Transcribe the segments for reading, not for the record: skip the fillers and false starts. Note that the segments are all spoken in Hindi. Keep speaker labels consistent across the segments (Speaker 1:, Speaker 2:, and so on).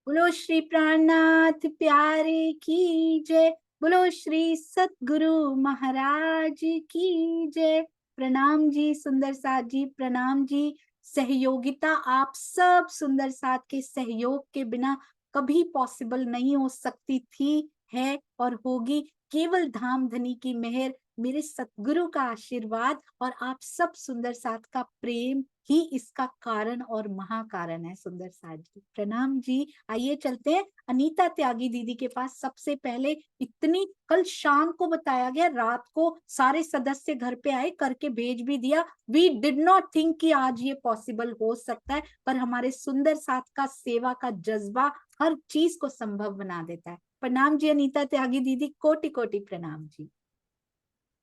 Speaker 1: बोलो श्री प्राणनाथ प्यारे की जय। बोलो श्री सतगुरु महाराज की जय। प्रणाम जी सुंदर साथ जी, प्रणाम जी। सहयोगिता आप सब सुंदर साथ के सहयोग के बिना कभी पॉसिबल नहीं हो सकती थी, है और होगी। केवल धाम धनी की मेहर, मेरे सतगुरु का आशीर्वाद और आप सब सुंदर साथ का प्रेम ही इसका कारण और महाकारण है। सुंदर साथ जी प्रणाम जी। आइए चलते हैं अनीता त्यागी दीदी के पास। सबसे पहले इतनी कल शाम को बताया गया, रात को सारे सदस्य घर पे आए, करके भेज भी दिया। वी डिड नॉट थिंक कि आज ये पॉसिबल हो सकता है, पर हमारे सुंदर साथ का सेवा का जज्बा हर चीज को संभव बना देता है। प्रणाम जी अनीता त्यागी दीदी, कोटि कोटि प्रणाम जी।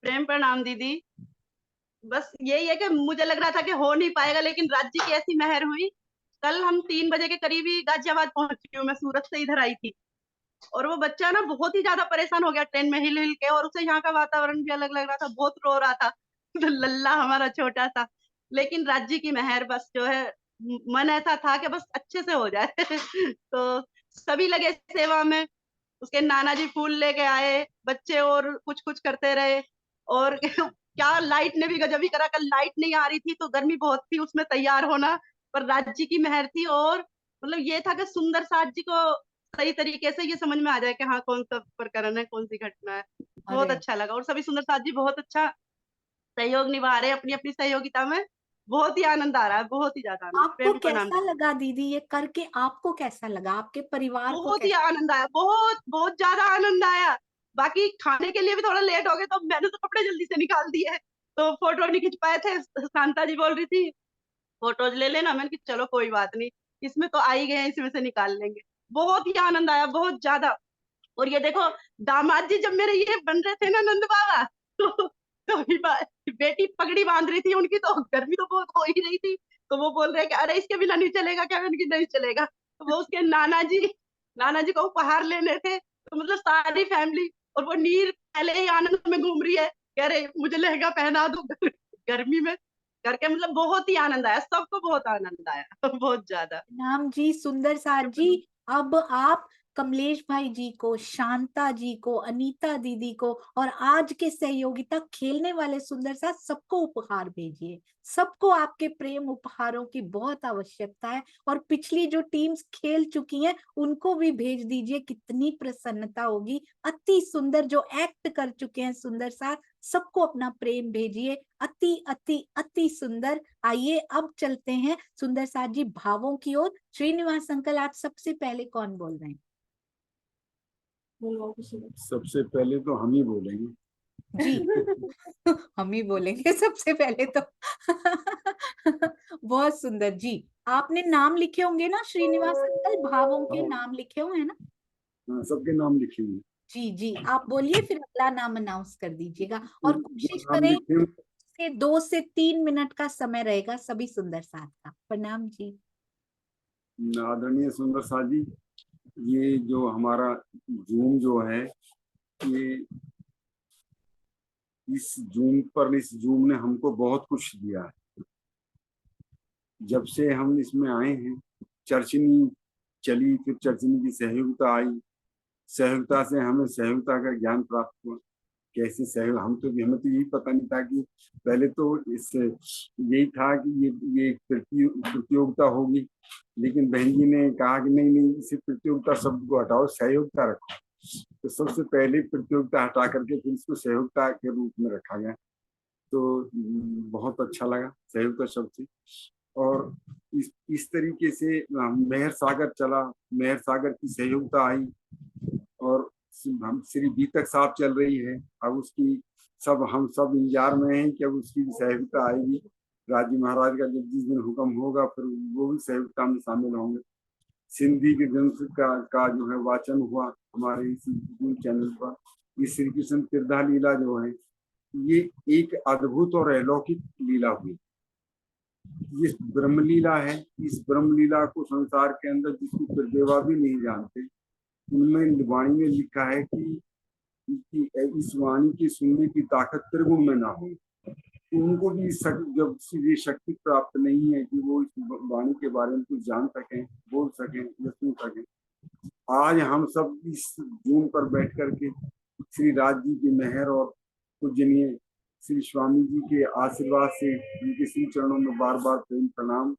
Speaker 2: प्रेम प्रणाम दीदी। बस यही है कि मुझे लग रहा था कि हो नहीं पाएगा, लेकिन राज्य की ऐसी मेहर हुई। कल हम 3 बजे के करीब ही गाजियाबाद पहुंच चुकी हूँ। मैं सूरत से इधर आई थी और वो बच्चा ना बहुत ही ज्यादा परेशान हो गया ट्रेन में हिल हिल के, और उसे यहाँ का वातावरण भी अलग लग रहा था, बहुत रो रहा था। तो लल्ला हमारा छोटा सा, लेकिन राज्य की मेहर बस जो है, मन ऐसा था कि बस अच्छे से हो जाए। तो सभी लगे सेवा में। उसके नाना जी फूल लेके आए, बच्चे और कुछ कुछ करते रहे। और क्या लाइट ने भी गजब ही करा। कल लाइट नहीं आ रही थी तो गर्मी बहुत थी उसमें तैयार होना, पर राज्य की मेहर थी। और मतलब ये था कि सुंदर साथ जी को सही तरीके से ये समझ में आ जाए कि हाँ कौन सा प्रकरण है, कौन सी घटना है। बहुत
Speaker 1: अरे
Speaker 2: अच्छा लगा, और सभी सुंदर साथ जी बहुत अच्छा सहयोग निभा रहे हैं अपनी अपनी सहयोगिता में। बहुत ही आनंद आ रहा है, बहुत ही ज्यादा आनंद।
Speaker 1: आपको
Speaker 2: प्रेम प्रणाम
Speaker 1: कैसा
Speaker 2: दीदी।
Speaker 1: लगा दीदी ये करके? आपको कैसा लगा? आपके परिवार को
Speaker 2: बहुत ही
Speaker 1: कैसा?
Speaker 2: आनंद आया, बहुत बहुत ज्यादा आनंद आया। बाकी खाने के लिए भी थोड़ा लेट हो गए, तो मैंने तो कपड़े जल्दी से निकाल दिए, तो फोटो नहीं खिंच पाए थे। शांता जी बोल रही थी फोटोज ले लेना, मैंने कहा चलो कोई बात नहीं, इसमें तो आ ही गए हैं, इसमें से निकाल लेंगे। बहुत ही आनंद आया, बहुत ज्यादा। और ये देखो, दामाद जी जब मेरे ये बन रहे थे ना नंद बाबा, तो बेटी पगड़ी बांध रही थी उनकी, तो गर्मी तो बहुत हो ही रही थी। तो वो बोल रहे कि अरे इसके बिना नहीं चलेगा क्या? मैंने कहा नहीं चलेगा। तो वो उसके नाना जी को उपहार लेने थे, तो मतलब सारी फैमिली। और वो नीर पहले ही आनंद में घूम रही है, कह रहे मुझे लहंगा पहना दो गर्मी में करके। मतलब बहुत ही आनंद आया, सबको बहुत आनंद आया। बहुत ज्यादा।
Speaker 1: नाम जी सुंदर साथ जी, अब आप कमलेश भाई जी को, शांता जी को, अनीता दीदी को और आज के सहयोगिता खेलने वाले सुंदर साथ सबको उपहार भेजिए। सबको आपके प्रेम उपहारों की बहुत आवश्यकता है, और पिछली जो टीम्स खेल चुकी हैं उनको भी भेज दीजिए, कितनी प्रसन्नता होगी। अति सुंदर जो एक्ट कर चुके हैं सुंदर साथ, सबको अपना प्रेम भेजिए। अति अति अति सुंदर। आइए अब चलते हैं सुंदर साथ जी भावों की ओर। श्रीनिवास अंकल आज सबसे पहले कौन बोल रहे हैं?
Speaker 3: सबसे पहले तो हम ही बोलेंगे।
Speaker 1: जी। हम ही बोलेंगे सबसे पहले तो। बहुत सुंदर जी। आपने नाम लिखे होंगे ना श्रीनिवास अंकल, भावों के
Speaker 3: हाँ,
Speaker 1: नाम लिखे हुए हैं ना?
Speaker 3: हाँ, सबके नाम लिखे हुए
Speaker 1: जी जी, आप बोलिए, फिर अगला नाम अनाउंस कर दीजिएगा।
Speaker 3: हैं।
Speaker 1: और
Speaker 3: जो
Speaker 1: कोशिश
Speaker 3: नाम
Speaker 1: करें
Speaker 3: लिखे हुए
Speaker 1: कि 2 से 3 मिनट का समय रहेगा सभी सुंदर साथ का। प्रणाम जी।
Speaker 3: हैं, आदरणीय सुंदर साथ जी, ये जो हमारा जूम जो है, ये इस जूम ने हमको बहुत कुछ दिया है। जब से हम इसमें आए हैं, चर्चनी चली, फिर चर्चनी की सहयोगिता आई, सहयोगिता से हमें सहयोगिता का ज्ञान प्राप्त हुआ। कैसे सहयोग, हमें तो यही पता नहीं था कि पहले तो इस यही था कि ये एक प्रतियोगिता होगी, लेकिन बहन जी ने कहा कि नहीं नहीं, इसे प्रतियोगिता शब्द को हटाओ, सहयोगिता रखो। तो सबसे पहले प्रतियोगिता हटा करके फिर इसको सहयोगिता के रूप में रखा गया। तो बहुत अच्छा लगा सहयोगिता शब्द से। और इस तरीके से मेहर सागर चला, मेहर सागर की सहयोगिता आई, और हम श्री बी तक साफ चल रही है। अब उसकी हम सब इंतजार में हैं कि अब उसकी सहयोगिता आएगी। राजी महाराज का जब जिस दिन हुक्म होगा, फिर वो भी सहयोगिता में शामिल होंगे। सिंधी के ग्रंथ का जो है वाचन हुआ हमारे इस चैनल पर। ये श्री कृष्ण तीर्था लीला जो है, ये एक अद्भुत और अलौकिक लीला हुई। ये ब्रह्म लीला है। इस ब्रह्म लीला को संसार के अंदर जिसकी प्रदेवा भी नहीं जानते, उनमें वाणी में लिखा है कि इस वाणी की सुनने की ताकत त्रिगुण में ना हो। उनको भी जब ये शक्ति प्राप्त नहीं है कि वो इस वाणी के बारे में कुछ जान सकें, बोल सकें या सुन सकें, आज हम सब इस जून पर बैठ करके श्री राज जी की मेहर और पूजनीय श्री स्वामी जी के आशीर्वाद से उनके श्री चरणों में बार बार प्रेम प्रणाम,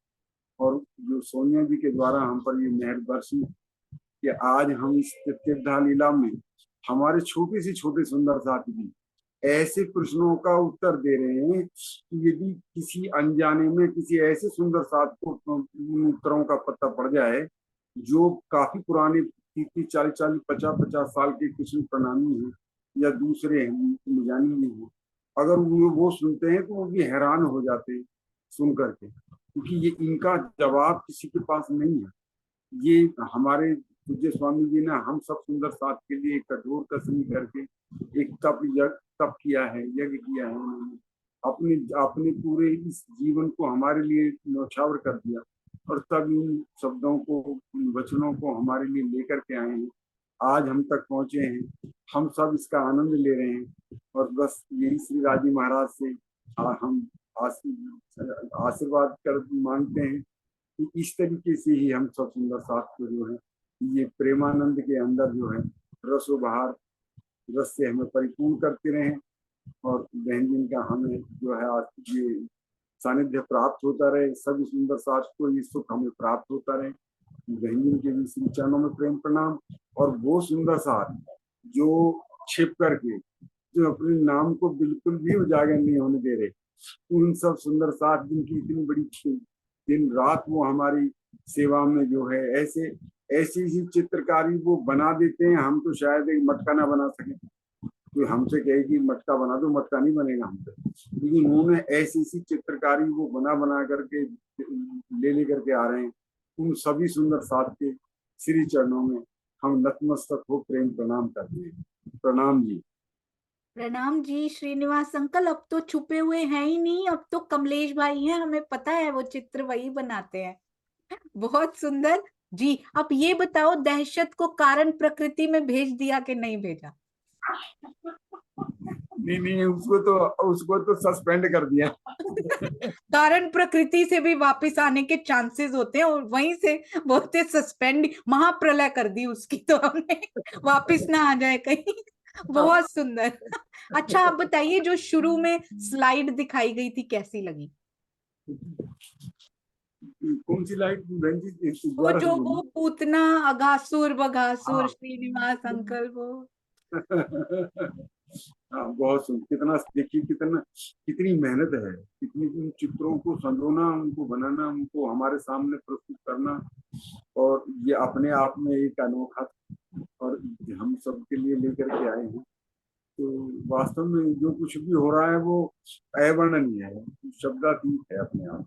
Speaker 3: और जो सोनिया जी के द्वारा हम पर ये मेहर बरसी कि आज हम इस तीर्था लीला में हमारे छोटे से छोटे सुंदर साथी भी ऐसे प्रश्नों का उत्तर दे रहे हैं कि यदि किसी अनजाने में किसी ऐसे सुंदर साथ को उन उत्तरों का पता पड़ जाए जो काफी पुराने 30 40 40 50 50 साल के कृष्ण प्रणामी हैं या दूसरे जानी नहीं है, अगर वो सुनते हैं तो वो भी हैरान हो जाते हैं सुन करके, क्योंकि ये इनका जवाब किसी के पास नहीं है। ये हमारे पूज्य स्वामी जी ने हम सब सुंदर साथ के लिए कठोर कसरत करके एक तप किया है, यज्ञ किया है। उन्होंने अपने अपने पूरे इस जीवन को हमारे लिए न्यौछावर कर दिया, और तब इन शब्दों को, इन वचनों को हमारे लिए लेकर के आए हैं। आज हम तक पहुंचे हैं, हम सब इसका आनंद ले रहे हैं, और बस यही श्री राजी महाराज से हम आशीर्वाद कर मांगते हैं कि इस तरीके से ही हम सब सुंदर साथ को जो है ये प्रेमानंद के अंदर जो है रसो बहार रस से हमें परिपूर्ण करते रहें, और बहन जी का हमें जो है आज ये सानिध्य प्राप्त होता रहे, सभी सुंदर साथ को ये सुख हमें प्राप्त होता रहे। बहन जी के भी श्री चरणों में प्रेम प्रणाम, और वो सुंदर साथ जो छिप करके जो अपने नाम को बिल्कुल भी उजागर नहीं होने दे रहे, उन सब सुंदर साथ जिनकी इतनी बड़ी दिन रात वो हमारी सेवा में जो है ऐसे ऐसी ही चित्रकारी वो बना देते हैं। हम तो शायद एक मटका ना बना सके, कोई हमसे कहे कि मटका बना दो, मटका नहीं बनेगा हमसे, लेकिन उन्होंने ऐसी सी चित्रकारी वो बना करके ले करके आ रहे हैं। उन सभी सुंदर साथ के श्री चरणों में हम नतमस्तक हो प्रेम प्रणाम करते हैं। प्रणाम जी।
Speaker 1: प्रणाम जी श्रीनिवास अंकल। अब तो छुपे हुए हैं ही नहीं, अब तो कमलेश भाई हैं, हमें पता है वो चित्र वही बनाते हैं। बहुत सुंदर जी। अब ये बताओ, दहशत को कारण प्रकृति में भेज दिया कि नहीं भेजा?
Speaker 3: नहीं, उसको तो सस्पेंड कर दिया।
Speaker 1: कारण प्रकृति से भी वापस आने के चांसेस होते हैं, और वहीं से बोलते सस्पेंड, महाप्रलय कर दी उसकी, तो हमने वापस ना आ जाए कहीं। बहुत सुंदर। अच्छा आप बताइए, जो शुरू में स्लाइड दिखाई गई थी कैसी लगी?
Speaker 3: कौन सी लाइट बहन जी?
Speaker 1: वो जो वो पूतना अघासुर बघासुर
Speaker 3: हाँ।
Speaker 1: श्रीनिवास अंकल वो।
Speaker 3: हाँ, बहुत सुन, कितना देखिए कितनी मेहनत है, कितनी उन चित्रों को संजोना, उनको बनाना, उनको हमारे सामने प्रस्तुत करना, और ये अपने आप में एक अनोखा, और हम सबके लिए लेकर के आए हैं। तो वास्तव में जो कुछ भी हो रहा है वो अवर्णनीय है, शब्दातीत है अपने आप।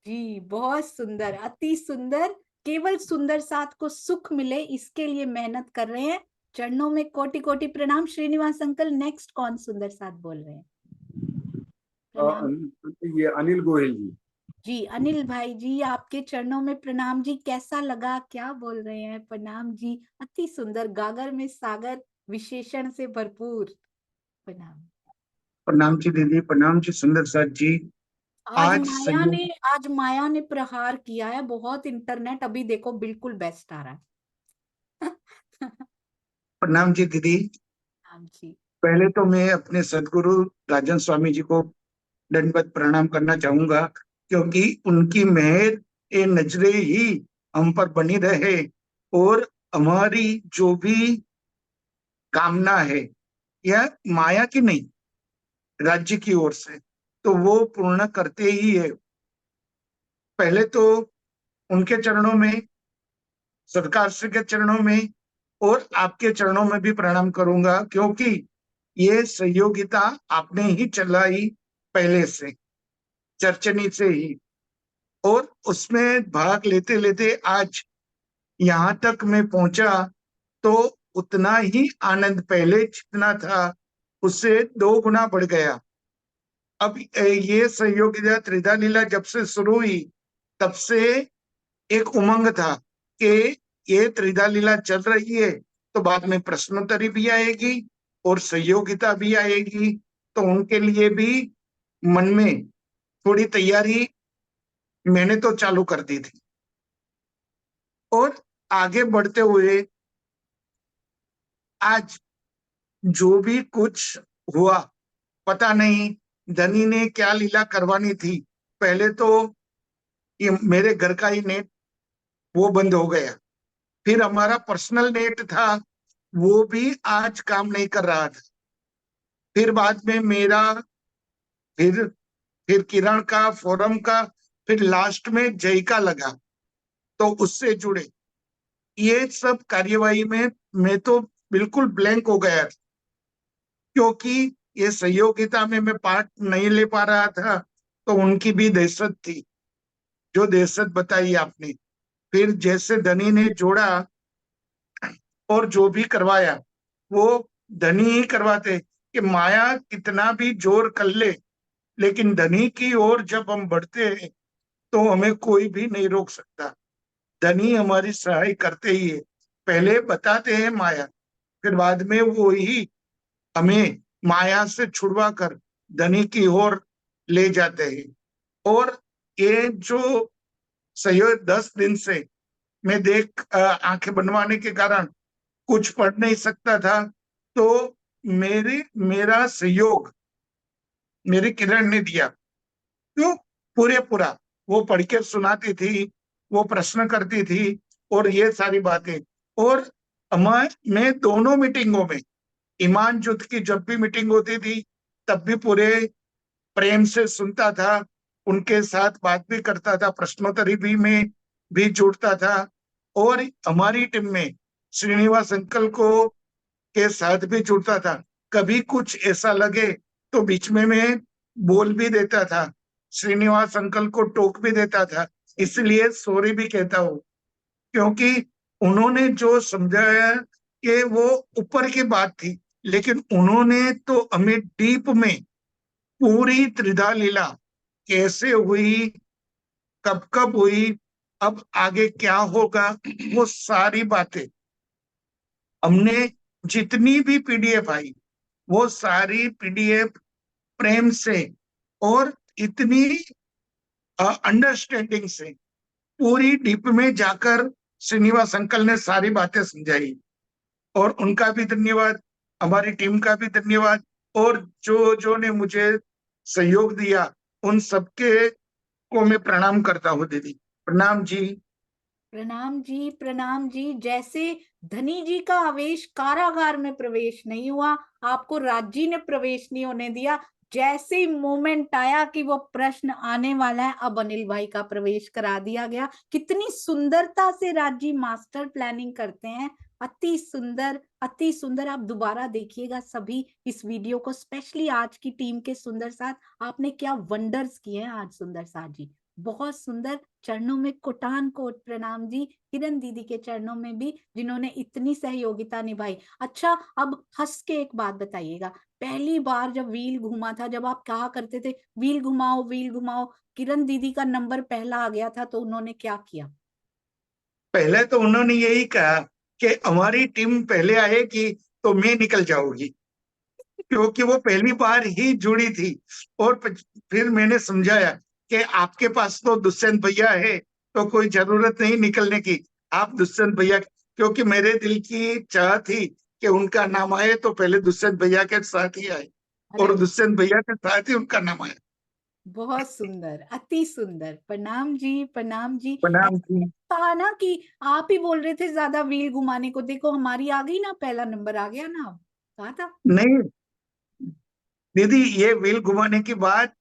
Speaker 1: जी बहुत सुंदर, अति सुंदर। केवल सुंदर साथ को सुख मिले इसके लिए मेहनत कर रहे हैं। चरणों में कोटि कोटि प्रणाम। श्रीनिवास अंकल, नेक्स्ट कौन सुंदर साथ बोल रहे हैं?
Speaker 3: ये अनिल गोयल जी।
Speaker 1: जी अनिल भाई जी, आपके चरणों में प्रणाम जी। कैसा लगा, क्या बोल रहे हैं? प्रणाम जी। अति सुंदर, गागर में सागर, विशेषण से भरपूर। प्रणाम।
Speaker 4: प्रणाम जी दीदी, प्रणाम जी सुंदर साथ जी।
Speaker 1: आज माया ने प्रहार किया है बहुत। इंटरनेट अभी देखो बिल्कुल बेस्ट आ रहा है।
Speaker 4: प्रणाम जी दीदी।
Speaker 1: जी
Speaker 4: पहले तो मैं अपने सदगुरु राजन स्वामी जी को दंडवत प्रणाम करना चाहूंगा, क्योंकि उनकी मेहर ए नजरे ही हम पर बनी रहे, और हमारी जो भी कामना है यह माया की नहीं, राज्य की ओर से, तो वो पूर्ण करते ही है। पहले तो उनके चरणों में, सरकार श्री के चरणों में, और आपके चरणों में भी प्रणाम करूंगा, क्योंकि ये सहयोगिता आपने ही चलाई पहले से, चर्चनी से ही, और उसमें भाग लेते लेते आज यहाँ तक मैं पहुंचा, तो उतना ही आनंद पहले जितना था उससे 2 गुना बढ़ गया। अब ये सहयोगिता त्रिधा लीला जब से शुरू हुई तब से एक उमंग था कि ये त्रिधा लीला चल रही है तो बाद में प्रश्नोत्तरी भी आएगी और सहयोगिता भी आएगी, तो उनके लिए भी मन में थोड़ी तैयारी मैंने तो चालू कर दी थी। और आगे बढ़ते हुए आज जो भी कुछ हुआ, पता नहीं धनी ने क्या लीला करवानी थी। पहले तो ये मेरे घर का ही नेट वो बंद हो गया, फिर हमारा पर्सनल नेट था वो भी आज काम नहीं कर रहा था, फिर बाद में मेरा, फिर किरण का, फोरम का, फिर लास्ट में जय का लगा, तो उससे जुड़े ये सब कार्यवाही में मैं तो बिल्कुल ब्लैंक हो गया था, क्योंकि ये सहयोगिता में मैं पार्ट नहीं ले पा रहा था। तो उनकी भी दहशत थी, जो दहशत बताई आपने। फिर जैसे धनी ने जोड़ा और जो भी करवाया वो धनी ही करवाते, कि माया कितना भी जोर कर ले, लेकिन धनी की ओर जब हम बढ़ते हैं तो हमें कोई भी नहीं रोक सकता। धनी हमारी सहाय करते ही है, पहले बताते हैं माया, फिर बाद में वो ही हमें माया से छुड़वा कर धनी की ओर ले जाते हैं। और ये जो सहयोग 10 दिन से मैं आंखें बनवाने के कारण कुछ पढ़ नहीं सकता था, तो मेरा सहयोग मेरी किरण ने दिया, क्यों पूरा वो पढ़ के सुनाती थी, वो प्रश्न करती थी और ये सारी बातें। और मैं दोनों मीटिंगों में, ईमान जुट की जब भी मीटिंग होती थी तब भी पूरे प्रेम से सुनता था, उनके साथ बात भी करता था, प्रश्नोत्तरी भी में भी जुड़ता था। और हमारी टीम में श्रीनिवास अंकल को के साथ भी जुड़ता था। कभी कुछ ऐसा लगे तो बीच में मैं बोल भी देता था, श्रीनिवास अंकल को टोक भी देता था, इसलिए सॉरी भी कहता हूँ, क्योंकि उन्होंने जो समझाया कि वो ऊपर की बात थी, लेकिन उन्होंने तो हमें डीप में पूरी त्रिधा लीला कैसे हुई, कब कब हुई, अब आगे क्या होगा, वो सारी बातें हमने, जितनी भी पीडीएफ आई वो सारी पीडीएफ प्रेम से और इतनी अंडरस्टैंडिंग से पूरी डीप में जाकर श्रीनिवास अंकल ने सारी बातें समझाई। और उनका भी धन्यवाद, हमारी टीम का भी धन्यवाद, और जो जो ने मुझे सहयोग दिया उन सबके को मैं प्रणाम करता हूँ। दीदी प्रणाम जी।
Speaker 1: प्रणाम जी, प्रणाम जी। जैसे धनी जी का आवेश कारागार में प्रवेश नहीं हुआ, आपको राज्य ने प्रवेश नहीं होने दिया। जैसे ही मोमेंट आया कि वो प्रश्न आने वाला है, अब अनिल भाई का प्रवेश करा दिया गया। कितनी सुंदरता से राज्य मास्टर प्लानिंग करते हैं, अति सुंदर, अति सुंदर। आप दोबारा देखिएगा सभी इस वीडियो को, स्पेशली आज की टीम के सुंदर साथ। आपने क्या वंडर्स किए हैं आज सुंदर साथ जी, बहुत सुंदर। चरणों में कोटान कोट प्रणाम जी, किरण दीदी के चरणों में भी, जिन्होंने इतनी सहयोगिता निभाई। अच्छा, अब हंस के एक बात बताइएगा, पहली बार जब व्हील घूमा था, जब आप कहा करते थे व्हील घुमाओ व्हील घुमाओ, किरण दीदी का नंबर पहला आ गया था, तो उन्होंने क्या किया?
Speaker 4: पहले तो उन्होंने यही कहा कि हमारी टीम पहले आएगी तो मैं निकल जाऊंगी, क्योंकि वो पहली बार ही जुड़ी थी। और फिर मैंने समझाया कि आपके पास तो दुष्यंत भैया है, तो कोई जरूरत नहीं निकलने की, आप दुष्यंत भैया, क्योंकि मेरे दिल की चाह थी कि उनका नाम आए तो पहले दुष्यंत भैया के साथ ही आए,
Speaker 1: अरे
Speaker 4: और दुष्यंत भैया के साथ ही उनका नाम आया।
Speaker 1: बहुत सुंदर, अति सुंदर। प्रणाम जी, प्रणाम जी।
Speaker 4: प्रणाम
Speaker 1: ऐसा
Speaker 4: जी।
Speaker 1: कहा ना कि आप ही बोल रहे थे ज्यादा व्हील घुमाने को, देखो हमारी आ गई ना, पहला नंबर आ गया ना, कहा था।
Speaker 4: नहीं दीदी, ये व्हील घुमाने की बात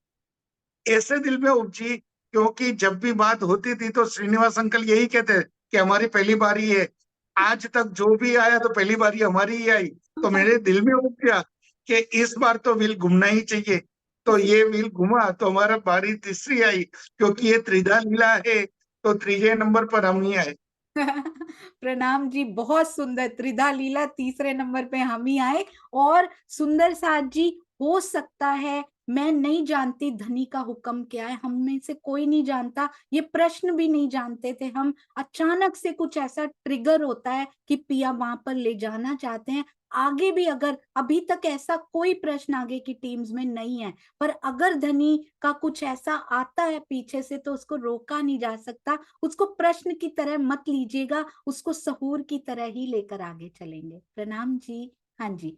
Speaker 4: ऐसे दिल में उपजी, क्योंकि जब भी बात होती थी तो श्रीनिवास अंकल यही कहते कि हमारी पहली बारी है, आज तक जो भी आया तो पहली बारी हमारी ही आई। तो मेरे दिल में उठ गया कि इस बार तो व्हील घूमना ही चाहिए, तो ये व्हील घुमा तो हमारा बारी तीसरी आई, क्योंकि ये त्रिधा लीला है तो त्रीजे नंबर पर हम ही आए।
Speaker 1: प्रणाम जी, बहुत सुंदर। त्रिधा लीला तीसरे नंबर पे हम ही आए। और सुंदर साथ जी, हो सकता है मैं नहीं जानती धनी का हुक्म क्या है, हम में से कोई नहीं जानता, ये प्रश्न भी नहीं जानते थे हम। अचानक से कुछ ऐसा ट्रिगर होता है कि पिया वहां पर ले जाना चाहते हैं। आगे भी अगर अभी तक ऐसा कोई प्रश्न आगे की टीम्स में नहीं है, पर अगर धनी का कुछ ऐसा आता है पीछे से तो उसको रोका नहीं जा सकता। उसको प्रश्न की तरह मत लीजिएगा, उसको सहूर की तरह ही लेकर आगे चलेंगे। प्रणाम जी। हाँ जी,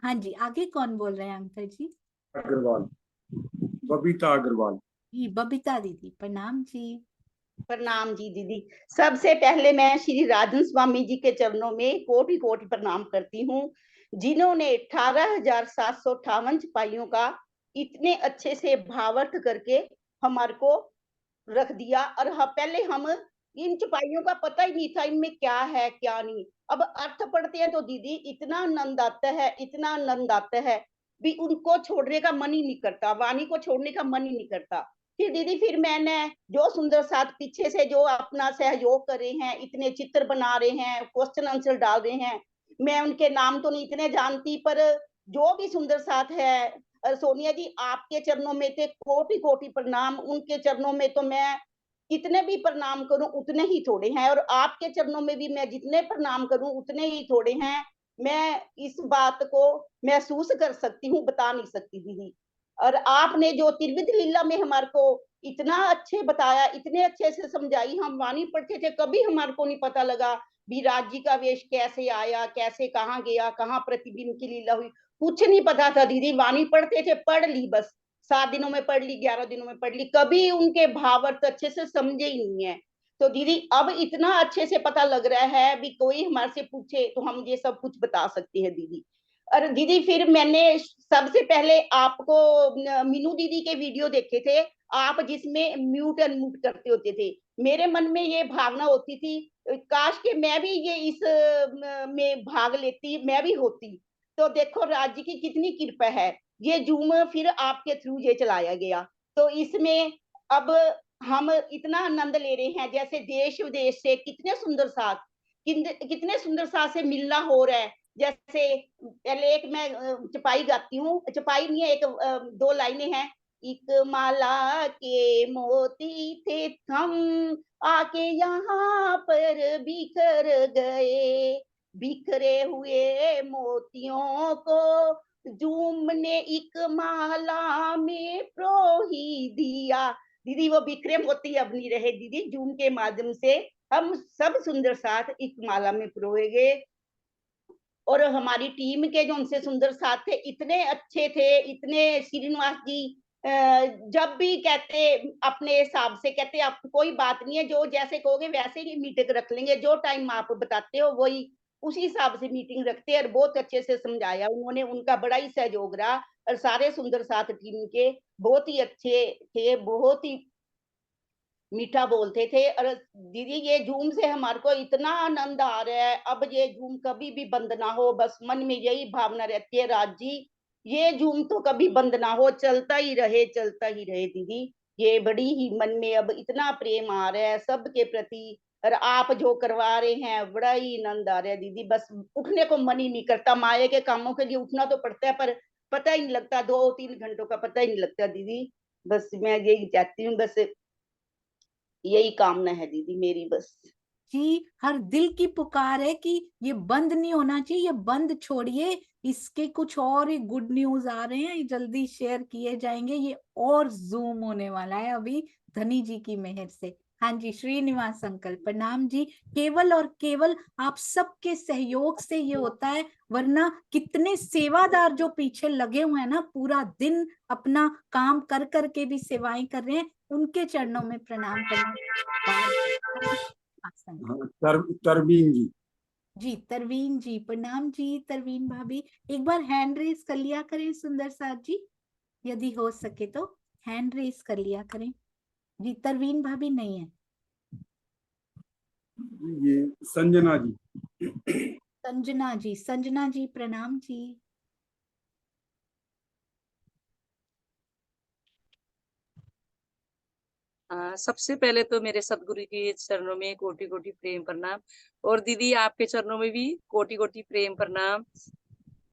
Speaker 1: हाँ जी, आगे कौन बोल रहे हैं अंकल जी?
Speaker 3: अग्रवाल, बबीता अग्रवाल।
Speaker 1: जी बबीता दीदी, प्रणाम जी।
Speaker 5: प्रणाम जी दीदी। सबसे पहले मैं श्री राजन स्वामी जी के चरणों में कोटि कोटि प्रणाम करती हूँ, जिन्होंने 18,758 सिपाहियों का इतने अच्छे से भावार्थ करके हमारे को रख दिया। और पहले हम इन सिपाहियों का पता ही नहीं था इनमें क्या है क्या नहीं। अब अर्थ पढ़ते हैं तो दीदी इतना आनंद आता है, इतना आनंद आता है भी उनको छोड़ने का मन ही नहीं करता, वाणी को छोड़ने का मन ही नहीं करता। फिर दीदी फिर मैंने जो सुंदर साथ पीछे से जो अपना सहयोग कर रहे हैं, इतने चित्र बना रहे हैं, क्वेश्चन आंसर डाल रहे हैं, मैं उनके नाम तो नहीं इतने जानती, पर जो भी सुंदर साथ है, सोनिया जी आपके चरणों में थे कोटि कोटि प्रणाम। उनके चरणों में तो मैं कितने भी प्रणाम करूं उतने ही थोड़े हैं, और आपके चरणों में भी मैं जितने प्रणाम करूं उतने ही थोड़े हैं। मैं इस बात को महसूस कर सकती हूँ, बता नहीं सकती दीदी। और आपने जो त्रिविध लीला में हमारे को इतना अच्छे बताया, इतने अच्छे से समझाई, हम वाणी पढ़ते थे कभी हमारे को नहीं पता लगा विराट जी का वेश कैसे आया, कैसे कहाँ गया, कहाँ प्रतिबिंब की लीला हुई, कुछ नहीं पता था दीदी। वाणी पढ़ते थे, पढ़ ली बस, 7 दिनों में पढ़ ली, 11 दिनों में पढ़ ली, कभी उनके भावार्थ अच्छे से समझे ही नहीं है। तो दीदी अब इतना अच्छे से पता लग रहा है भी कोई हमारे से पूछे तो हम ये सब कुछ बता सकते हैं दीदी। और दीदी फिर मैंने सबसे पहले आपको मीनू दीदी के वीडियो देखे थे, आप जिसमें म्यूट अनम्यूट करते होते थे। मेरे मन में ये भावना होती थी काश के मैं भी ये इस में भाग लेती, मैं भी होती। तो देखो राज्य की कितनी कृपा है, ये जूम फिर आपके थ्रू ये चलाया गया। तो इसमें अब हम इतना आनंद ले रहे हैं, जैसे देश विदेश से कितने सुंदर साथ, कितने सुंदर साथ से मिलना हो रहा है। जैसे पहले एक मैं चपाई गाती हूँ, चपाई नहीं है, एक 2 लाइनें हैं। एक माला के मोती थे थम, आके यहाँ पर बिखर गए, बिखरे हुए मोतियों को जूम ने एक माला में प्रो ही दिया। दीदी वो बिखरे मोती अब नहीं रहे दीदी, जूम के माध्यम से हम सब सुंदर साथ एक माला में पिरोए गए। और हमारी टीम के जो उनसे सुंदर साथ थे इतने अच्छे थे, इतने, श्रीनिवास जी जब भी कहते अपने हिसाब से कहते आप कोई बात नहीं है, जो जैसे कहोगे वैसे ही मीटिंग रख लेंगे, जो टाइम आप बताते हो वही उसी हिसाब से मीटिंग रखते हैं। और बहुत अच्छे से समझाया उन्होंने, उनका बड़ा ही सहयोग रहा। और सारे सुंदर साथ टीम के बहुत ही अच्छे थे, बहुत ही मीठा बोलते थे। और दीदी ये जूम से हमारे को इतना आनंद आ रहा है, अब ये जूम कभी भी बंद ना हो, बस मन में यही भावना रहती है राज जी, ये जूम तो कभी बंद ना हो, चलता ही रहे, चलता ही रहे दीदी। ये बड़ी ही मन में अब इतना प्रेम आ रहा है सबके प्रति, और आप जो करवा रहे हैं बड़ा ही आनंद आ रहा है दीदी। बस उठने को मन ही नहीं करता, माया के कामों के लिए उठना तो पड़ता है, पर पता ही नहीं लगता, 2-3 घंटों का पता ही नहीं लगता दीदी। बस मैं यही चाहती हूँ, बस यही कामना है दीदी मेरी बस।
Speaker 1: जी हर दिल की पुकार है कि ये बंद नहीं होना चाहिए, ये बंद छोड़िए, इसके कुछ और ही गुड न्यूज आ रहे हैं, ये जल्दी शेयर किए जाएंगे, ये और जूम होने वाला है अभी धनी जी की मेहर से। हाँ जी श्रीनिवास अंकल प्रणाम जी। केवल और केवल आप सबके सहयोग से ये होता है, वरना कितने सेवादार जो पीछे लगे हुए हैं ना, पूरा दिन अपना काम कर करके भी सेवाएं कर रहे हैं, उनके चरणों में प्रणाम करना।
Speaker 3: हाँ, तरवीन जी।
Speaker 1: जी तरवीन जी प्रणाम जी। तरवीन भाभी एक बार हैंड रेस कर लिया करें सुंदर साथ जी, यदि हो सके तो हैंड रेस कर लिया करें। जी तरवीन भाभी नहीं है।
Speaker 3: ये संजना जी।
Speaker 1: संजना जी, संजना जी प्रणाम जी।
Speaker 6: सबसे पहले तो मेरे सतगुरु के चरणों में कोटि कोटि प्रेम प्रणाम, और दीदी आपके चरणों में भी कोटि कोटि प्रेम प्रणाम।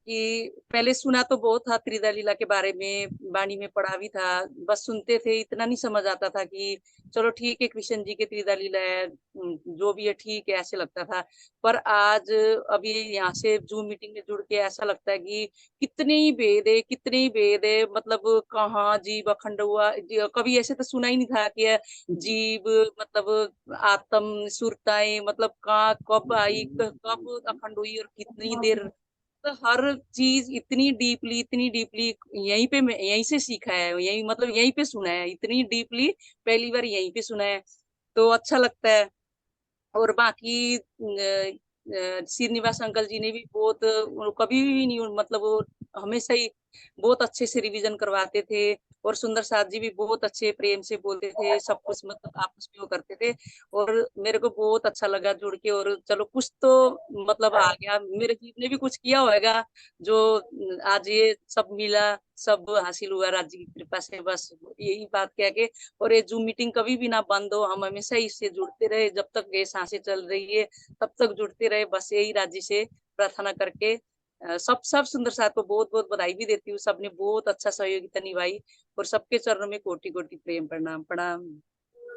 Speaker 6: कि पहले सुना तो बहुत था त्रिदा लीला के बारे में, वाणी में पढ़ा भी था, बस सुनते थे, इतना नहीं समझ आता था कि चलो ठीक है कृष्ण जी की त्रिदा लीला है, जो भी है ठीक है, ऐसे लगता था। पर आज अभी यहाँ से जूम मीटिंग में जुड़ के ऐसा लगता है कि कितने ही भेद है, कितने ही भेद है, मतलब कहाँ जीव अखंड हुआ, कभी ऐसे तो सुना ही नहीं था कि जीव मतलब आत्म सुरताएं, मतलब कहाँ कब आई, कब अखंड हुई और कितनी देर, तो हर चीज इतनी डीपली यहीं पे मैं यहीं से सीखा है, यहीं मतलब यहीं पे सुना है, इतनी डीपली पहली बार यहीं पे सुना है, तो अच्छा लगता है। और बाकी श्रीनिवास अंकल जी ने भी बहुत, वो कभी भी नहीं, मतलब वो हमेशा ही बहुत अच्छे से रिवीजन करवाते थे, और सुंदर साथ जी भी बहुत अच्छे प्रेम से बोलते थे, सब कुछ मतलब आपस में वो करते थे, और मेरे को बहुत अच्छा लगा जुड़ के, और चलो कुछ तो मतलब आ गया, मेरे जीव ने भी कुछ किया होगा जो आज ये सब मिला, सब हासिल हुआ राज्य की कृपा से, बस यही बात कह के। और ये जूम मीटिंग कभी भी ना बंद हो, हम हमेशा इससे जुड़ते रहे, जब तक ये सांसें चल रही है तब तक जुड़ते रहे, बस यही राज्य से प्रार्थना करके सब सुंदर साथ को बहुत बहुत बधाई भी देती हूँ, सबने बहुत अच्छा सहयोगिता निभाई, और सबके चरणों में कोटि कोटि प्रेम प्रणाम प्रणाम।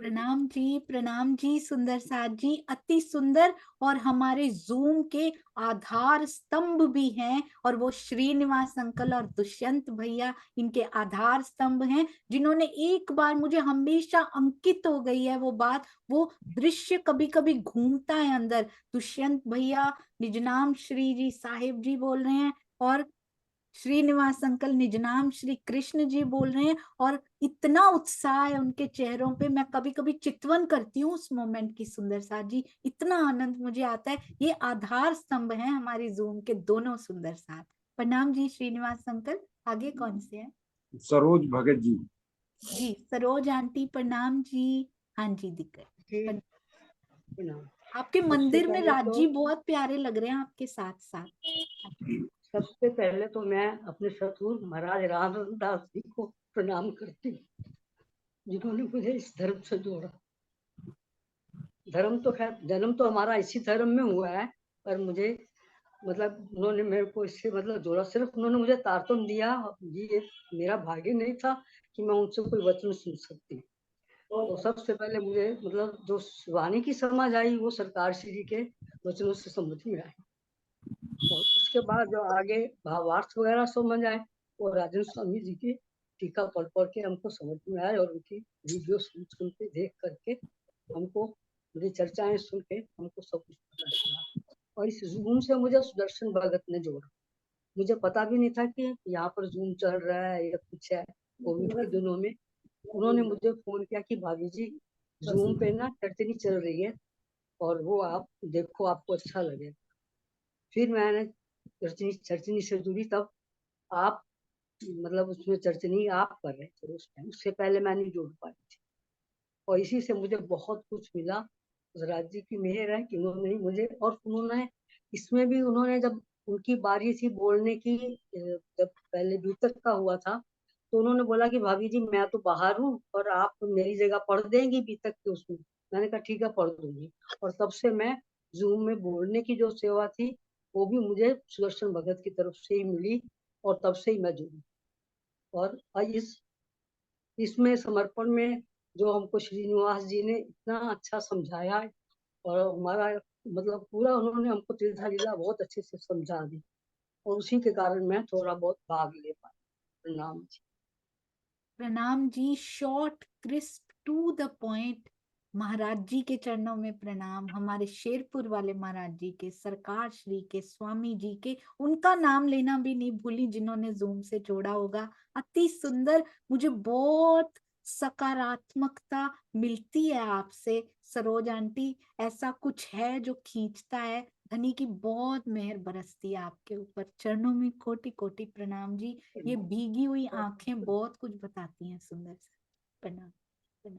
Speaker 1: प्रणाम जी सुंदर साथ जी, अति सुंदर, और हमारे जूम के आधार स्तंभ भी हैं, और वो श्रीनिवास अंकल और दुष्यंत भैया इनके आधार स्तंभ हैं, जिन्होंने एक बार, मुझे हमेशा अंकित हो गई है वो बात, वो दृश्य कभी कभी घूमता है अंदर। दुष्यंत भैया निजनाम श्री जी साहिब जी बोल रहे हैं, और श्रीनिवास अंकल निजनाम श्री कृष्ण जी बोल रहे हैं, और इतना उत्साह है उनके चेहरों पे, मैं कभी कभी चितवन करती हूँ उस मोमेंट की सुंदर साथ जी, इतना आनंद मुझे आता है। ये आधार स्तंभ है हमारी जूम के दोनों सुंदर साथ। प्रणाम जी श्रीनिवास अंकल। आगे कौन से हैं?
Speaker 3: सरोज भगत जी।
Speaker 1: जी सरोज आंटी प्रणाम जी। हाँ जी दिक्कत, आपके मंदिर में राज जी बहुत प्यारे लग रहे हैं आपके साथ साथ।
Speaker 7: सबसे पहले तो मैं अपने सतगुरु महाराज रामदास जी को प्रणाम करती हूँ, जिन्होंने मुझे इस धर्म से जोड़ा। धर्म तो खैर जन्म तो हमारा इसी धर्म में हुआ है, पर मुझे मतलब उन्होंने मेरे को इससे मतलब जोड़ा, सिर्फ उन्होंने मुझे तारतम दिया, ये मेरा भाग्य नहीं था कि मैं उनसे कोई वचन सुन सकती। तो सबसे पहले मुझे मतलब जो वाणी की समझ आई वो सरकार श्री के वचनों से समझ में आई, और उसके बाद जो आगे भावार्थ वगैरह समझ आए वो राजन स्वामी जी की टीका पढ़ के हमको समझ में आए, और उनकी वीडियो सुन के देख करके हमको, उनकी चर्चाएं सुन के हमको सब कुछ पता चला। और इस जूम से मुझे सुदर्शन भगत ने जोड़ा, मुझे पता भी नहीं था कि यहाँ पर जूम चल रहा है या कुछ है। कोविड के दिनों में उन्होंने मुझे फोन किया कि भाभी जी जूम पे ना चर्चनी चल रही है, और वो आप देखो आपको अच्छा लगेगा। फिर मैंने चर्चनी से जुड़ी, तब आप मतलब उसमें चर्चनी आप कर रहे थे उस टाइम, उससे पहले मैं नहीं जुड़ पाई थी, और इसी से मुझे बहुत कुछ मिला। राज जी की मेहर है कि उन्होंने मुझे, और उन्होंने इसमें भी उन्होंने जब उनकी बारी थी बोलने की, जब पहले बीतक का हुआ था, तो उन्होंने बोला कि भाभी जी मैं तो बाहर हूँ और आप मेरी जगह पढ़ देंगी बीतक के उसमें। मैंने कहा ठीक है पढ़ दूंगी, और तब से मैं जूम में बोलने की जो सेवा थी वो भी मुझे सुदर्शन भगत की तरफ से ही मिली, और तब से ही मैं जुड़ी। और इसमें समर्पण में जो हमको श्रीनिवास जी ने इतना अच्छा समझाया, और हमारा मतलब पूरा उन्होंने हमको त्रिधा लीला बहुत अच्छे से समझा दी, और उसी के कारण मैं थोड़ा बहुत भाग ले पाई। प्रणाम जी।
Speaker 1: प्रणाम जी, short crisp to the point, Maharaj ji के चरणों में प्रणाम, हमारे शेरपुर वाले महाराज जी के, सरकार श्री के, स्वामी जी के, उनका नाम लेना भी नहीं भूली जिन्होंने जूम से जोड़ा होगा। अति सुंदर, मुझे बहुत सकारात्मकता मिलती है आपसे सरोज आंटी, ऐसा कुछ है जो खींचता है, धनी की बहुत मेहर बरसती है आपके ऊपर, चरणों में कोटि कोटि प्रणाम जी। ये भीगी हुई आंखें बहुत कुछ बताती हैं सुंदर सा। प्रणाम प्रणाम।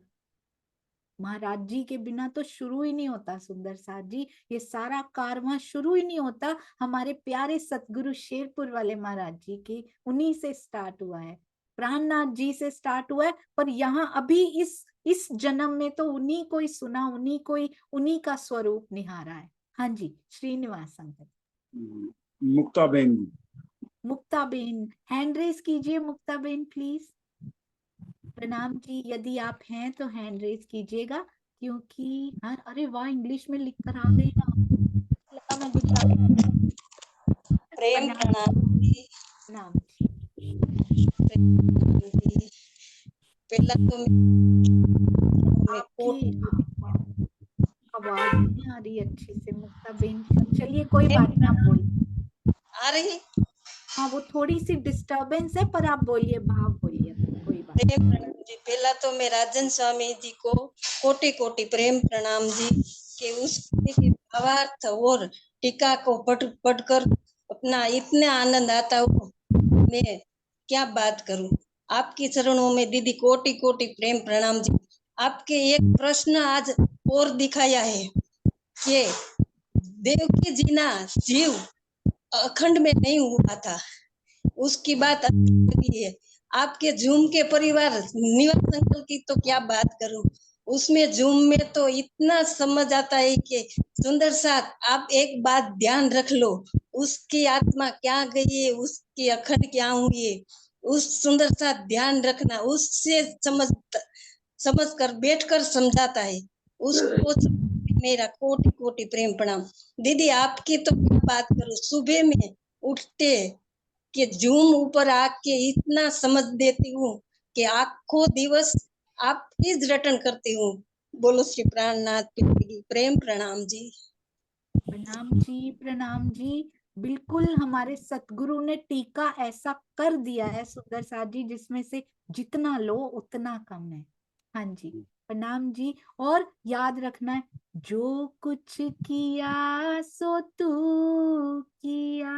Speaker 1: महाराज जी के बिना तो शुरू ही नहीं होता सुंदर साथ जी, ये सारा कारवां शुरू ही नहीं होता, हमारे प्यारे सतगुरु शेरपुर वाले महाराज जी के, उन्हीं से स्टार्ट हुआ है, प्राणनाथ जी से स्टार्ट हुआ है, पर यहाँ अभी इस जन्म में तो उन्हीं को ही सुना, उन्हीं का स्वरूप निहारा है। हाँ जी श्रीनिवास अंकल।
Speaker 3: मुक्ता बहन जी।
Speaker 1: मुक्ता बेन, हैंड रेज कीजिए मुक्ता बेन प्लीज। प्रणाम जी, यदि आप हैं तो हैंड रेज कीजिएगा, क्योंकि हाँ, अरे वाह इंग्लिश में लिख कर आ गई ना, लगा मैं गुजराती।
Speaker 8: प्रेम
Speaker 1: प्रणाम
Speaker 8: प्रणाम जी।
Speaker 1: प्रणाम जी।
Speaker 8: पहला तो मैं
Speaker 1: आपकी आवाज नहीं आ रही अच्छे से मुक्ता बेन, चलिए कोई बात ना, आप बोलिए।
Speaker 8: आ रही।
Speaker 1: हाँ वो थोड़ी सी डिस्टरबेंस है, पर आप बोलिए, भाव बोलिए, कोई बात।
Speaker 8: प्रेम प्रणाम जी। पहला तो मैं राजन स्वामी जी को कोटि कोटि प्रेम प्रणाम जी, कि उसके भावार्थ और टीका को पढ़कर अपना इतना आनंद आता हो, मैं क्या बात करूं। आपकी चरणों में दीदी कोटि कोटि प्रेम प्रणाम जी। आपके एक प्रश्न आज और दिखाया है कि देवकी जी ना जीव अखंड में नहीं हुआ था, उसकी बात अच्छी लगी है। आपके जूम के परिवार निवास अंकल की तो क्या बात करूं, उसमें जूम में तो इतना समझ आता है कि सुंदर साथ आप एक बात ध्यान रख लो, उसकी आत्मा क्या गई है, उसकी अखंड क्या हुई है, उस सुंदर साथ ध्यान रखना, उससे समझ कर बैठ कर समझाता है उसको। मेरा कोटि कोटि प्रेम प्रणाम दीदी। आपकी तो क्या बात करूं, सुबह में उठते कि जूम ऊपर आके इतना समझ देती हूँ कि आखो दिवस आपकी रटन करती हूँ। बोलो श्री प्राणनाथ की प्रेम प्रणाम जी।
Speaker 1: प्रणाम जी प्रणाम जी। बिल्कुल हमारे सतगुरु ने टीका ऐसा कर दिया है सुंदर साथ जी, जिसमें से जितना लो उतना कम है। हाँ जी प्रणाम जी। और याद रखना है, जो कुछ किया सो तू किया,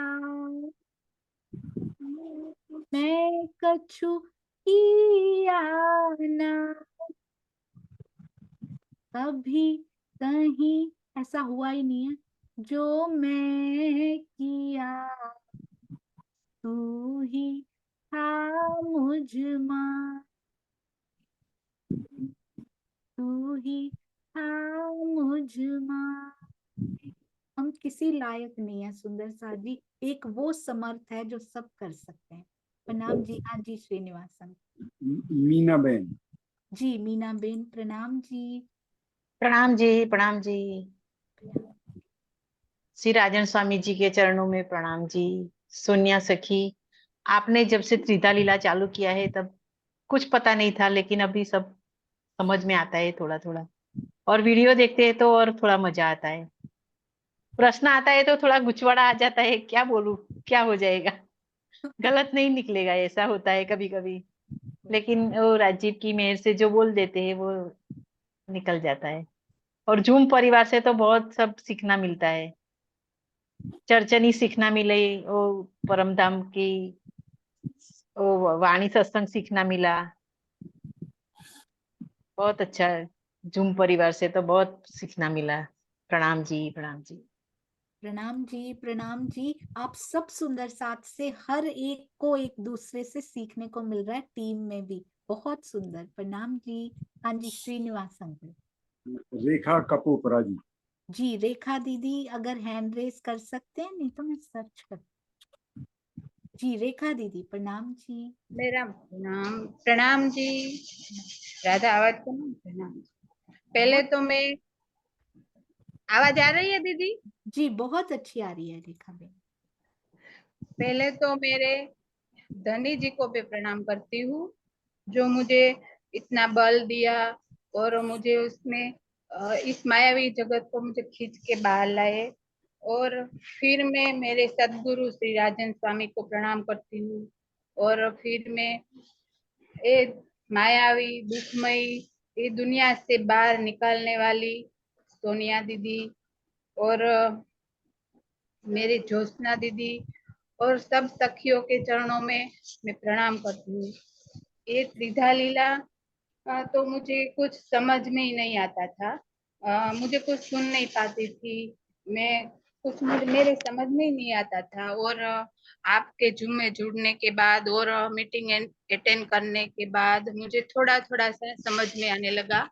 Speaker 1: मैं कछु किया ना, कभी कहीं ऐसा हुआ ही नहीं है। जो मैं किया तू ही था मुझ में, तू ही था मुझ में। हम किसी लायक नहीं है सुंदर सा जी, एक वो समर्थ है जो सब कर सकते हैं। प्रणाम जी। हाँ जी श्रीनिवासन
Speaker 3: मीना बहन।
Speaker 1: जी, मीना बेन प्रणाम जी।
Speaker 9: प्रणाम जी, प्रणाम जी। श्री राजन स्वामी जी के चरणों में प्रणाम जी। सोनिया सखी, आपने जब से त्रिधा लीला चालू किया है तब कुछ पता नहीं था, लेकिन अभी सब समझ में आता है थोड़ा थोड़ा, और वीडियो देखते हैं तो और थोड़ा मजा आता है। प्रश्न आता है तो थोड़ा गुचवाड़ा आ जाता है, क्या बोलूं, क्या हो जाएगा, गलत नहीं निकलेगा, ऐसा होता है कभी कभी। लेकिन वो राजीव की मेहर से जो बोल देते हैं वो निकल जाता है। और जूम परिवार से तो बहुत सब सीखना मिलता है। चर्चनी सीखना मिले, वो परम धाम की वो वाणी सत्संग सीखना मिला, बहुत अच्छा है। जूम परिवार से तो बहुत सीखना मिला। प्रणाम जी, प्रणाम जी।
Speaker 1: प्रणाम जी प्रणाम जी। आप सब सुंदर साथ से हर एक को एक दूसरे से सीखने को मिल रहा है, टीम में भी बहुत सुंदर। प्रणाम जी। हाँ जी श्रीनिवास अंकल।
Speaker 3: रेखा कपोपरा जी।
Speaker 1: जी रेखा दीदी अगर हैंड रेस कर सकते हैं, नहीं तो मैं सर्च कर। जी रेखा दीदी प्रणाम जी।
Speaker 10: मेरा नाम प्रणाम जी। राधा आवाज को ना प्रणाम जी। पहले तो मैं आवाज आ रही है दीदी?
Speaker 1: जी बहुत अच्छी आ रही है रेखा बेन।
Speaker 10: पहले तो मेरे धनी जी को भी प्रणाम करती हूँ, जो मुझे इतना बल दिया और मुझे उसमें इस मायावी जगत को मुझे खींच के बाहर लाए। और फिर मैं मेरे सदगुरु श्री राजन स्वामी को प्रणाम करती हूँ। और फिर मैं ये मायावी दुखमयी ये दुनिया से बाहर निकालने वाली सोनिया दीदी और मेरी ज्योत्सना दीदी और सब सखियों के चरणों में मैं प्रणाम करती हूँ। ये त्रिधा लीला तो मुझे कुछ समझ में ही नहीं आता था। मुझे कुछ सुन नहीं पाती थी मैं, कुछ मेरे समझ में ही नहीं आता था। और आपके जूम में जुड़ने के बाद और मीटिंग अटेंड करने के बाद मुझे थोड़ा थोड़ा सा समझ में आने लगा।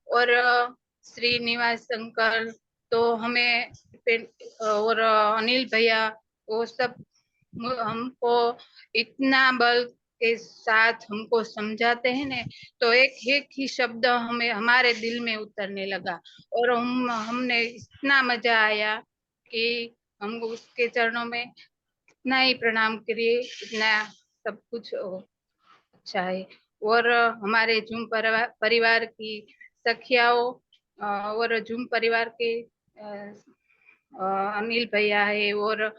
Speaker 10: और श्रीनिवास अंकल तो हमें और अनिल भैया वो सब हमको इतना बल के साथ हमको समझाते हैं ना, तो एक एक ही शब्द हमें हमारे दिल में उतरने लगा और हमने इतना मजा आया कि हमको उसके चरणों में इतना ही प्रणाम करिए, इतना सब कुछ अच्छा है। और हमारे झूम परिवार की सखियाओं और झूम परिवार के अनिल भैया है और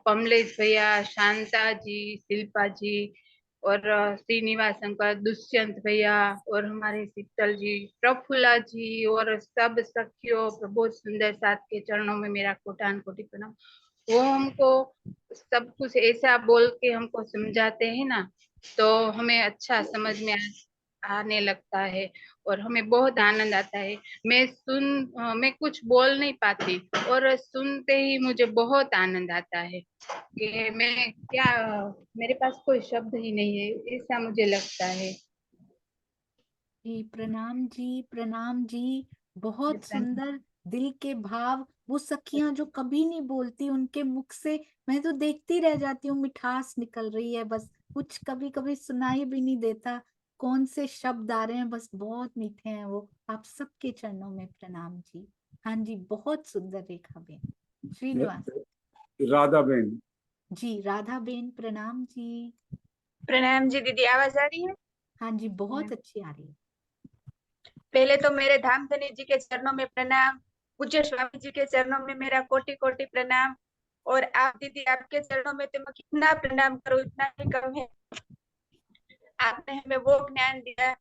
Speaker 10: कमलेश भैया, शांता जी, शिल्पा जी और श्रीनिवास अंकल, दुष्यंत भैया और हमारे शीतल जी, प्रफुल्ला जी और सब सखियों, प्रबोध सुंदर साथ के चरणों में मेरा कोटान कोटि प्रणाम। वो हमको सब कुछ ऐसा बोल के हमको समझाते हैं ना, तो हमें अच्छा समझ में आने लगता है और हमें बहुत आनंद आता है। मैं कुछ बोल नहीं पाती और सुनते ही मुझे बहुत आनंद आता है कि मैं क्या, मेरे पास कोई शब्द ही नहीं है, ऐसा मुझे लगता है।
Speaker 1: जी प्रणाम जी, बहुत सुंदर दिल के भाव। वो सखियां जो कभी नहीं बोलती, उनके मुख से मैं तो देखती रह जाती हूँ, मिठास निकल रही है बस, कुछ कभी कभी सुनाई भी नहीं देता कौन से शब्द आ रहे हैं, बस बहुत मीठे हैं वो। आप सबके चरणों में प्रणाम जी। हाँ जी, बहुत सुंदर रेखा बेन। श्रीनिवास
Speaker 3: राधा बेन।
Speaker 1: जी, राधा बेन प्रणाम जी।
Speaker 11: प्रणाम जी दीदी, आवाज आ रही है?
Speaker 1: हाँ जी, बहुत अच्छी आ रही है।
Speaker 11: पहले तो मेरे धामधनी जी के चरणों में प्रणाम, पूज्य स्वामी जी के चरणों में मेरा कोटि कोटि प्रणाम, और आप दीदी, आपके चरणों में तो मैं कितना प्रणाम करूं, इतना ही कम है। आपने हमें वो ज्ञान दिया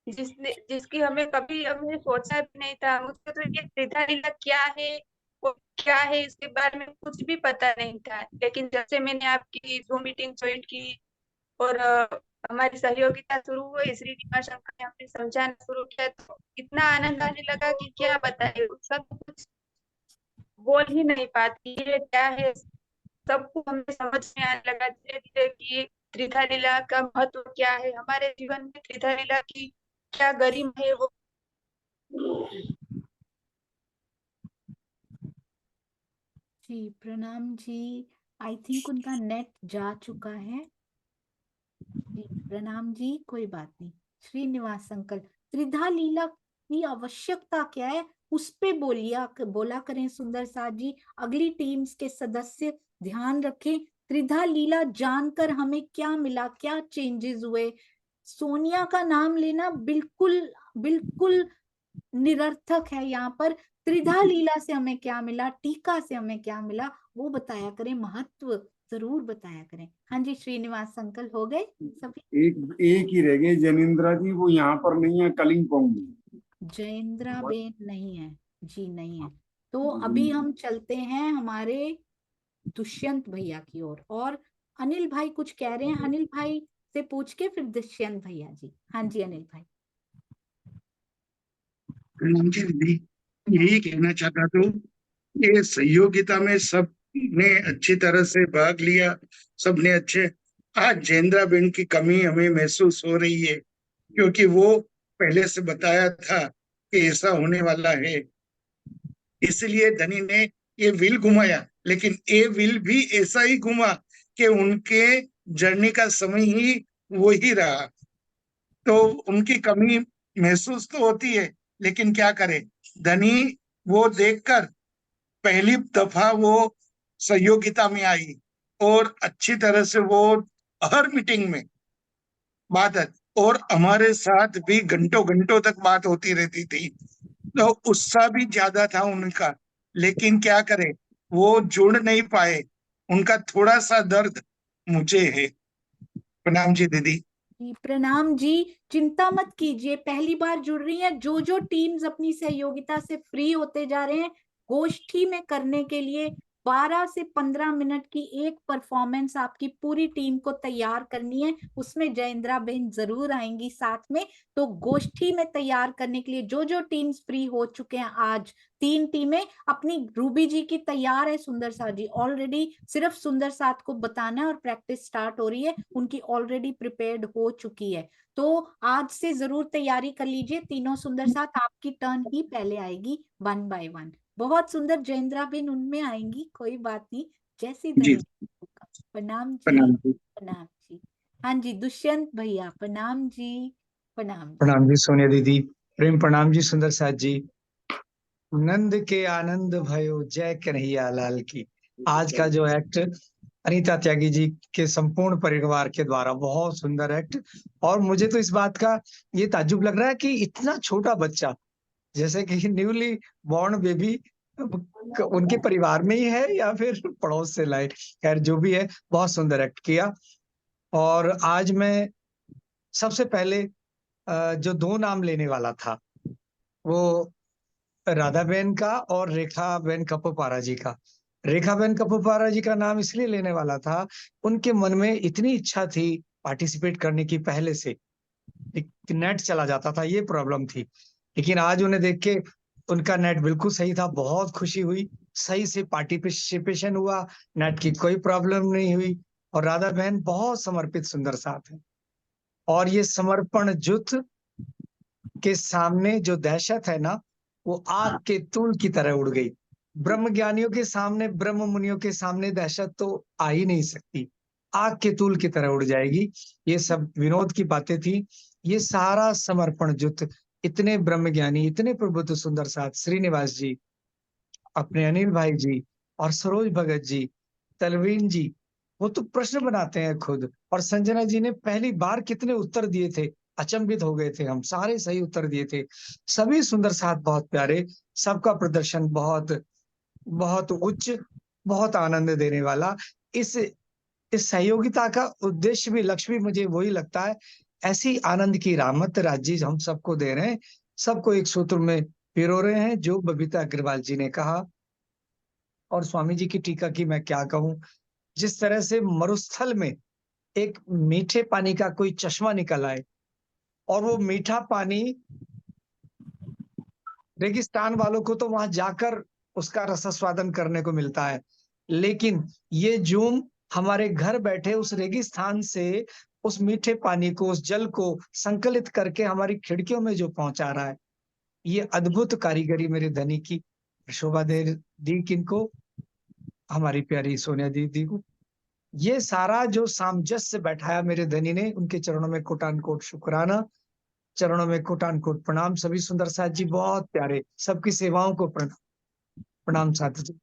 Speaker 11: जिसकी हमने सोचा भी नहीं था। मुझे तो ये त्रिधा लीला क्या है, वो क्या है, इसके बारे में कुछ भी पता नहीं था, लेकिन जब से मैंने आपकी जूम मीटिंग ज्वाइन की और हमारी सहयोगिता शुरू हुई, श्रीनिवास अंकल ने हमें समझाना शुरू किया, तो इतना आनंद आने लगा कि क्या बताए, सब कुछ बोल ही नहीं पाती ये क्या है। सबको हमें समझ में आने लगा धीरे धीरे कि त्रिधा लीला का महत्व क्या है, हमारे जीवन में त्रिधा लीला की क्या गरिमा है वो।
Speaker 1: जी प्रणाम जी, आई थिंक उनका नेट जा चुका है। जी प्रणाम जी, कोई बात नहीं। श्रीनिवास अंकल, त्रिधा लीला की आवश्यकता क्या है उस पे बोला करें सुंदर साथ जी। अगली टीम्स के सदस्य ध्यान रखें, त्रिधा लीला जानकर हमें क्या मिला, क्या चेंजेस हुए। सोनिया का नाम लेना बिल्कुल बिल्कुल निरर्थक है यहाँ पर। त्रिधा लीला से हमें क्या मिला, टीका से हमें क्या मिला, वो बताया करें, महत्व जरूर बताया करें। हाँ जी श्रीनिवास अंकल, हो गए सभी?
Speaker 3: एक ही रह गए जैनेन्द्रा जी, वो यहाँ पर नहीं है, कलिंपोंग में।
Speaker 1: जयेंद्रा बेन नहीं है जी, नहीं है। तो अभी हम चलते हैं हमारे दुष्यंत भैया की ओर, और अनिल भाई कुछ कह रहे हैं, अनिल भाई से पूछ के फिर दुष्यंत भैया जी। हाँ जी अनिल भाई।
Speaker 4: प्रणाम जी दीदी, यही कहना चाहता था, ये सहयोगिता में सबने अच्छी तरह से भाग लिया, सबने अच्छे। आज जयेंद्रा बेन की कमी हमें महसूस हो रही है, क्योंकि वो पहले से बताया था कि ऐसा होने वाला है, इसलिए धनी ने ये व्हील घुमाया, लेकिन ये व्हील भी ऐसा ही घुमा कि उनके जर्नी का समय ही वो ही रहा। तो उनकी कमी महसूस तो होती है, लेकिन क्या करे, धनी वो देखकर पहली दफा वो सहयोगिता में आई और अच्छी तरह से वो हर मीटिंग में बात है, और हमारे साथ भी घंटों घंटों तक बात होती रहती थी, तो उत्साह भी ज्यादा था उनका। लेकिन क्या करे, वो जुड़ नहीं पाए, उनका थोड़ा सा दर्द मुझे है। प्रणाम जी दीदी।
Speaker 1: जी प्रणाम जी, चिंता मत कीजिए, पहली बार जुड़ रही हैं, जो टीम्स अपनी सहयोगिता से फ्री होते जा रहे हैं, गोष्ठी में करने के लिए 12 से 15 मिनट की एक परफॉर्मेंस आपकी पूरी टीम को तैयार करनी है, उसमें जयेंद्रा बहन जरूर आएंगी साथ में। तो गोष्ठी में तैयार करने के लिए जो टीम्स फ्री हो चुके हैं, आज 3 टीमें अपनी, रूबी जी की तैयार है, सुंदर साथ जी ऑलरेडी, सिर्फ सुंदर साथ को बताना है और प्रैक्टिस स्टार्ट हो रही है, उनकी ऑलरेडी प्रिपेयर्ड हो चुकी है। तो आज से जरूर तैयारी कर लीजिए तीनों सुंदर साथ, आपकी टर्न ही पहले आएगी 1 by 1। बहुत सुंदर। जयेंद्रा बिन उनमें आएंगी, कोई बात नहीं। जैसी
Speaker 4: जी
Speaker 1: धनी का प्रणाम जी।
Speaker 4: प्रणाम जी।
Speaker 1: प्रणाम जी। हाँ जी, दुष्यंत भैया प्रणाम जी। प्रणाम जी।
Speaker 12: प्रणाम जी सोनिया दीदी। प्रेम प्रणाम जी सुंदर साथ जी। नंद के आनंद भयो जय कन्हैया लाल की। आज का जो एक्ट अनीता त्यागी जी के संपूर्ण परिवार के द्वारा बहुत सुंदर एक्ट। और मुझे तो इस बात का ये ताज्जुब लग रहा है कि इतना छोटा बच्चा जैसे कि न्यूली बॉर्न बेबी उनके परिवार में ही है या फिर पड़ोस से लाए, खैर जो भी है बहुत सुंदर एक्ट किया। और आज मैं सबसे पहले जो 2 नाम लेने वाला था वो राधा बहन का और रेखा बहन कपूपारा जी का। रेखा बहन कपूपारा जी का नाम इसलिए लेने वाला था, उनके मन में इतनी इच्छा थी पार्टिसिपेट करने की पहले से, नेट चला जाता था, ये प्रॉब्लम थी। लेकिन आज उन्हें देख के उनका नेट बिल्कुल सही था, बहुत खुशी हुई, सही से पार्टिसिपेशन हुआ, नेट की कोई प्रॉब्लम नहीं हुई। और राधा बहन बहुत समर्पित सुंदर साथ है। और ये समर्पण जुट के सामने जो दहशत है ना, वो आग के तूल की तरह उड़ गई। ब्रह्म ज्ञानियों के सामने, ब्रह्म मुनियों के सामने दहशत तो आ ही नहीं सकती, आग के तूल की तरह उड़ जाएगी। ये सब विनोद की बातें थी। ये सारा समर्पण जुट, इतने ब्रह्म ज्ञानी, इतने प्रबुद्ध सुंदर साथ, श्रीनिवास जी, अपने अनिल भाई जी और सरोज भगत जी, तलवीन जी, वो तो प्रश्न बनाते हैं खुद। और संजना जी ने पहली बार कितने उत्तर दिए थे, अचंभित हो गए थे हम, सारे सही उत्तर दिए थे। सभी सुंदर साथ बहुत प्यारे, सबका प्रदर्शन बहुत बहुत उच्च, बहुत आनंद देने वाला। इस सहयोगिता का उद्देश्य भी, लक्ष्य भी मुझे वही लगता है, ऐसी आनंद की रामत राज्य हम सबको दे रहे हैं, सबको एक सूत्र में पिरो रहे हैं, जो बबीता अग्रवाल जी ने कहा। और स्वामी जी की टीका की मैं क्या कहूं, जिस तरह से मरुस्थल में एक मीठे पानी का कोई चश्मा निकल आए और वो मीठा पानी रेगिस्तान वालों को तो वहां जाकर उसका रसास्वादन करने को मिलता है, लेकिन ये जूम हमारे घर बैठे उस रेगिस्तान से उस मीठे पानी को, उस जल को संकलित करके हमारी खिड़कियों में जो पहुंचा रहा है, ये अद्भुत कारीगरी मेरे धनी की शोभा दे दी किनको, हमारी प्यारी सोनिया दीदी को। ये सारा जो सामंजस्य बैठाया मेरे धनी ने, उनके चरणों में कोटान कोट शुक्राना, चरणों में कोटान कोट प्रणाम। सभी सुंदर साथ जी बहुत प्यारे, सबकी सेवाओं को प्रणाम साथ जी।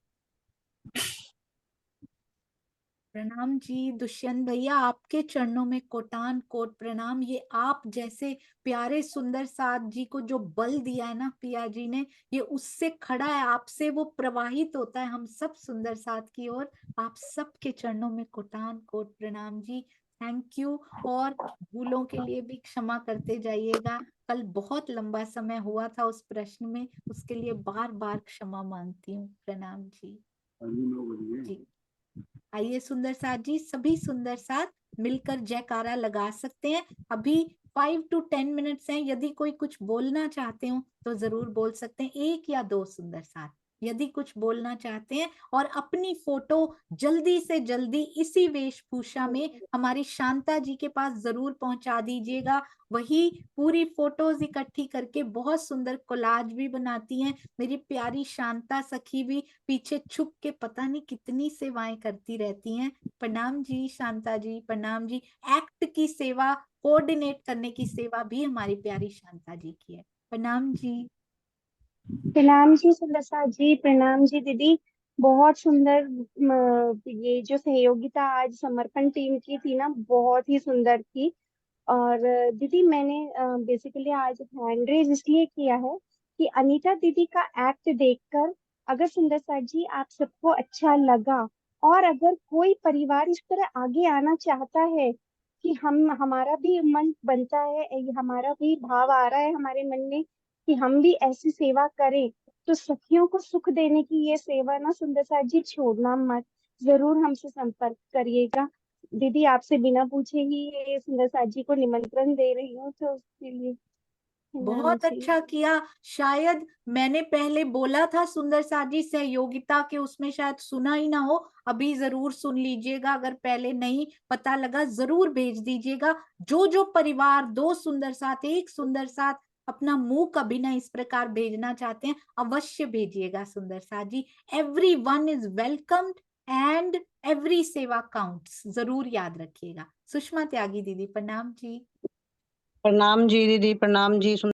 Speaker 1: प्रणाम जी। दुष्यंत भैया आपके चरणों में कोटान कोट प्रणाम। ये आप जैसे प्यारे सुंदर साथ जी को जो बल दिया है ना पिया जी ने, ये उससे खड़ा है, आपसे वो प्रवाहित होता है हम सब सुंदर साथ की ओर। आप सबके चरणों में कोटान कोट प्रणाम जी। Thank you. और भूलों के लिए भी क्षमा करते जाइएगा, कल बहुत लंबा समय हुआ था उस प्रश्न में, उसके लिए बार बार क्षमा मांगती हूँ। प्रणाम जी। जी आइए सुंदर साथ जी, सभी सुंदर साथ मिलकर जयकारा लगा सकते हैं। अभी 5 to 10 मिनट्स हैं, यदि कोई कुछ बोलना चाहते हो तो जरूर बोल सकते हैं, 1 या 2 सुंदर साथ यदि कुछ बोलना चाहते हैं। और अपनी फोटो जल्दी से जल्दी इसी वेशभूषा में हमारी शांता जी के पास जरूर पहुंचा दीजिएगा। वही पूरी फोटोज इकट्ठी करके बहुत सुंदर कोलाज भी बनाती हैं। मेरी प्यारी शांता सखी भी पीछे छुप के पता नहीं कितनी सेवाएं करती रहती हैं। प्रणाम जी शांता जी, प्रणाम जी। एक्ट की सेवा, कोऑर्डिनेट करने की सेवा भी हमारी प्यारी शांता जी की है। प्रणाम जी।
Speaker 13: प्रणाम जी सुंदरसा जी। प्रणाम जी दीदी। बहुत सुंदर ये जो सहयोगिता आज समर्पण टीम की थी ना, बहुत ही सुंदर थी। और दीदी मैंने बेसिकली आज हैंड रेज इसलिए किया है कि अनीता दीदी का एक्ट देखकर अगर सुंदरसा जी आप सबको अच्छा लगा, और अगर कोई परिवार इस तरह आगे आना चाहता है कि हमारा भी मन बनता है, हमारा भी भाव आ रहा है हमारे मन में कि हम भी ऐसी सेवा करें, तो सखियों को सुख देने की ये सेवा ना सुंदरसा जी छोड़ना मत, जरूर हमसे संपर्क करिएगा। दीदी आपसे बिना पूछे ही ये सुंदरसा जी को निमंत्रण दे रही हूँ, तो उसके लिए प्रणाम
Speaker 1: बहुत
Speaker 13: जी।
Speaker 1: अच्छा किया। शायद मैंने पहले बोला था सुंदर साथ जी सहयोगिता के, उसमें शायद सुना ही ना हो। अभी जरूर सुन लीजिएगा, अगर पहले नहीं पता लगा जरूर भेज दीजिएगा। जो जो परिवार 2 सुंदर साथ, 1 सुंदर साथ अपना मुंह कभी ना इस प्रकार भेजना चाहते हैं, अवश्य भेजिएगा सुंदर साथ जी। Everyone is welcomed and every seva counts, जरूर याद रखिएगा। सुषमा त्यागी दीदी प्रणाम जी।
Speaker 14: प्रणाम जी दीदी, प्रणाम जी।